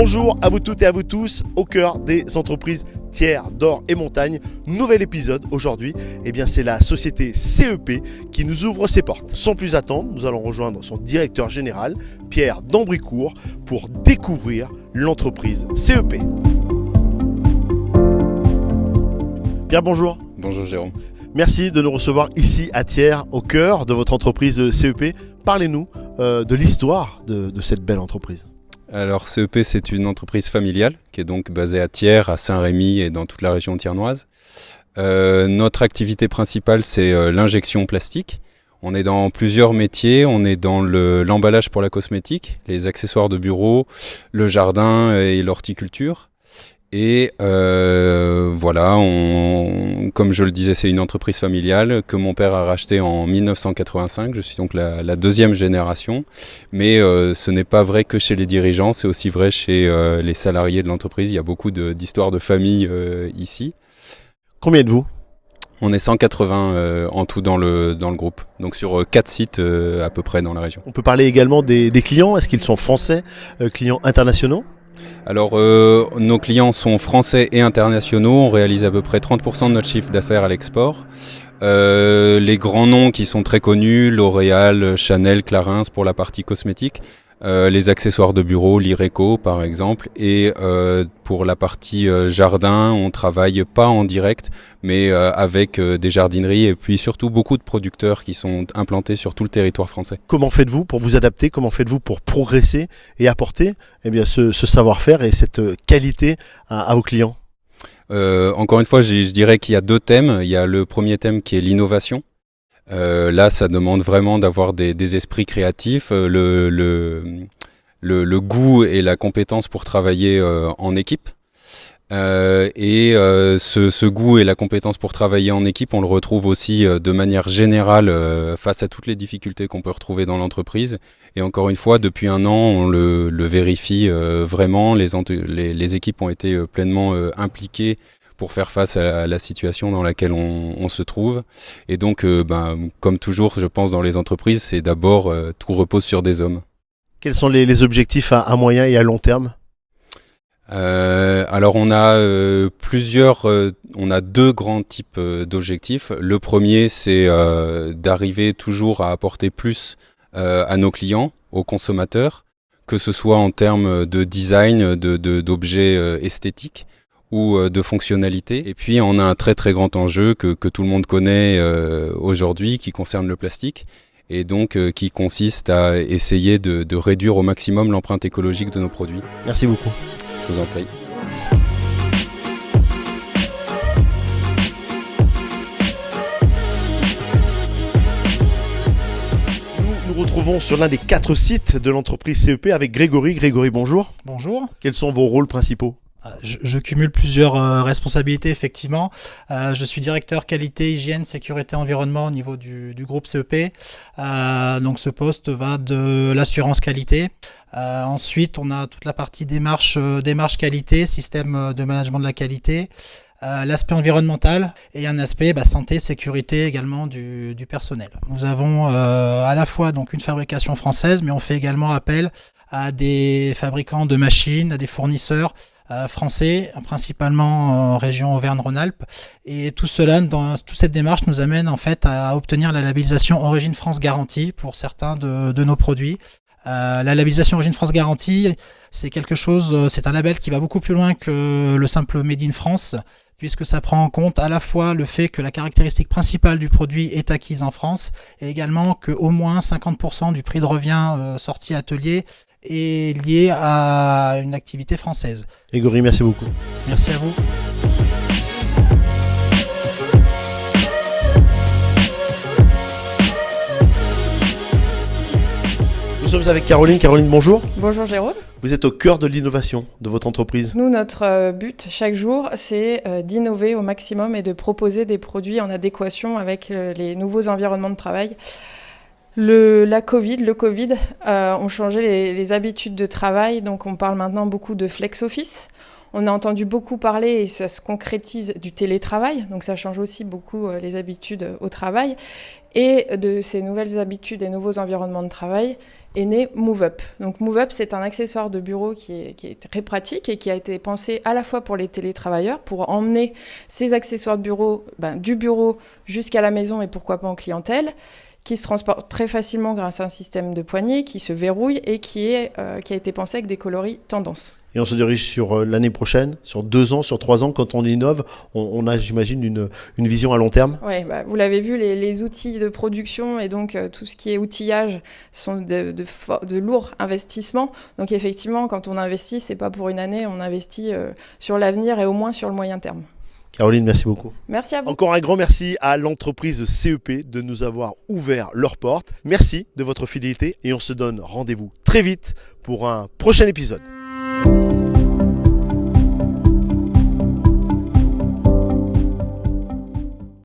Bonjour à vous toutes et à vous tous, au cœur des entreprises Thiers, d'Or et Montagne. Nouvel épisode aujourd'hui, c'est la société CEP qui nous ouvre ses portes. Sans plus attendre, nous allons rejoindre son directeur général, Pierre Dambricourt, pour découvrir l'entreprise CEP. Pierre, bonjour. Bonjour Jérôme. Merci de nous recevoir ici à Thiers, au cœur de votre entreprise CEP. Parlez-nous de l'histoire de cette belle entreprise. Alors CEP, c'est une entreprise familiale qui est donc basée à Thiers, à Saint-Rémy et dans toute la région thiernoise. Notre activité principale, c'est l'injection plastique. On est dans plusieurs métiers, on est dans l'emballage pour la cosmétique, les accessoires de bureau, le jardin et l'horticulture. Et voilà, comme je le disais, c'est une entreprise familiale que mon père a rachetée en 1985. Je suis donc la deuxième génération. Mais ce n'est pas vrai que chez les dirigeants, c'est aussi vrai chez les salariés de l'entreprise. Il y a beaucoup d'histoires de famille ici. Combien êtes-vous ? On est 180 en tout dans le groupe, donc sur 4 sites à peu près dans la région. On peut parler également des clients. Est-ce qu'ils sont français, clients internationaux ? Alors, nos clients sont français et internationaux. On réalise à peu près 30% de notre chiffre d'affaires à l'export. Les grands noms qui sont très connus, L'Oréal, Chanel, Clarins pour la partie cosmétique. Les accessoires de bureau, l'Ireco par exemple. Et pour la partie jardin, on travaille pas en direct, mais avec des jardineries et puis surtout beaucoup de producteurs qui sont implantés sur tout le territoire français. Comment faites-vous pour vous adapter ? Comment faites-vous pour progresser et apporter ce savoir-faire et cette qualité à vos clients ? Encore une fois, je dirais qu'il y a 2 thèmes. Il y a le premier thème qui est l'innovation. Là, ça demande vraiment d'avoir des esprits créatifs, le goût et la compétence pour travailler en équipe. Ce goût et la compétence pour travailler en équipe, on le retrouve aussi de manière générale face à toutes les difficultés qu'on peut retrouver dans l'entreprise. Et encore une fois, depuis 1 an, on le vérifie vraiment. Les équipes ont été pleinement impliquées pour faire face à la situation dans laquelle on se trouve. Et donc, comme toujours, je pense, dans les entreprises, c'est d'abord, tout repose sur des hommes. Quels sont les objectifs à moyen et à long terme ? Alors, on a on a 2 grands types d'objectifs. Le premier, c'est d'arriver toujours à apporter plus à nos clients, aux consommateurs, que ce soit en termes de design, d'objets esthétiques, ou de fonctionnalité. Et puis on a un très très grand enjeu que tout le monde connaît aujourd'hui qui concerne le plastique et donc qui consiste à essayer de réduire au maximum l'empreinte écologique de nos produits. Merci beaucoup. Je vous en prie. Nous retrouvons sur l'un des 4 sites de l'entreprise CEP avec Grégory. Grégory, bonjour. Bonjour. Quels sont vos rôles principaux ? Je cumule plusieurs responsabilités, effectivement. Je suis directeur qualité, hygiène, sécurité, environnement au niveau du groupe CEP. Donc ce poste va de l'assurance qualité. Ensuite, on a toute la partie démarche qualité, système de management de la qualité, l'aspect environnemental et un aspect santé, sécurité également du personnel. Nous avons à la fois donc une fabrication française, mais on fait également appel à des fabricants de machines, à des fournisseurs français, principalement en région Auvergne-Rhône-Alpes. Et tout cela, toute cette démarche nous amène en fait à obtenir la labellisation Origine France Garantie pour certains de nos produits. La labellisation Origine France Garantie, c'est un label qui va beaucoup plus loin que le simple Made in France, puisque ça prend en compte à la fois le fait que la caractéristique principale du produit est acquise en France, et également qu'au moins 50% du prix de revient sorti atelier est lié à une activité française. Grégory, merci beaucoup. Merci à vous. Nous sommes avec Caroline. Caroline, bonjour. Bonjour Jérôme. Vous êtes au cœur de l'innovation de votre entreprise. Nous, notre but chaque jour, c'est d'innover au maximum et de proposer des produits en adéquation avec les nouveaux environnements de travail. Le Covid ont changé les habitudes de travail, donc on parle maintenant beaucoup de flex office. On a entendu beaucoup parler, et ça se concrétise, du télétravail, donc ça change aussi beaucoup les habitudes au travail. Et de ces nouvelles habitudes et nouveaux environnements de travail est né MoveUp. Donc MoveUp, c'est un accessoire de bureau qui est très pratique et qui a été pensé à la fois pour les télétravailleurs, pour emmener ces accessoires de bureau du bureau jusqu'à la maison et pourquoi pas en clientèle, qui se transporte très facilement grâce à un système de poignée qui se verrouille et qui a été pensé avec des coloris tendance. Et on se dirige sur l'année prochaine, sur 2 ans, sur 3 ans, quand on innove, on a, j'imagine, une vision à long terme. Oui, vous l'avez vu, les outils de production et donc tout ce qui est outillage sont de lourds investissements. Donc effectivement, quand on investit, c'est pas pour une année, on investit sur l'avenir et au moins sur le moyen terme. Caroline, merci beaucoup. Merci à vous. Encore un grand merci à l'entreprise CEP de nous avoir ouvert leurs portes. Merci de votre fidélité et on se donne rendez-vous très vite pour un prochain épisode.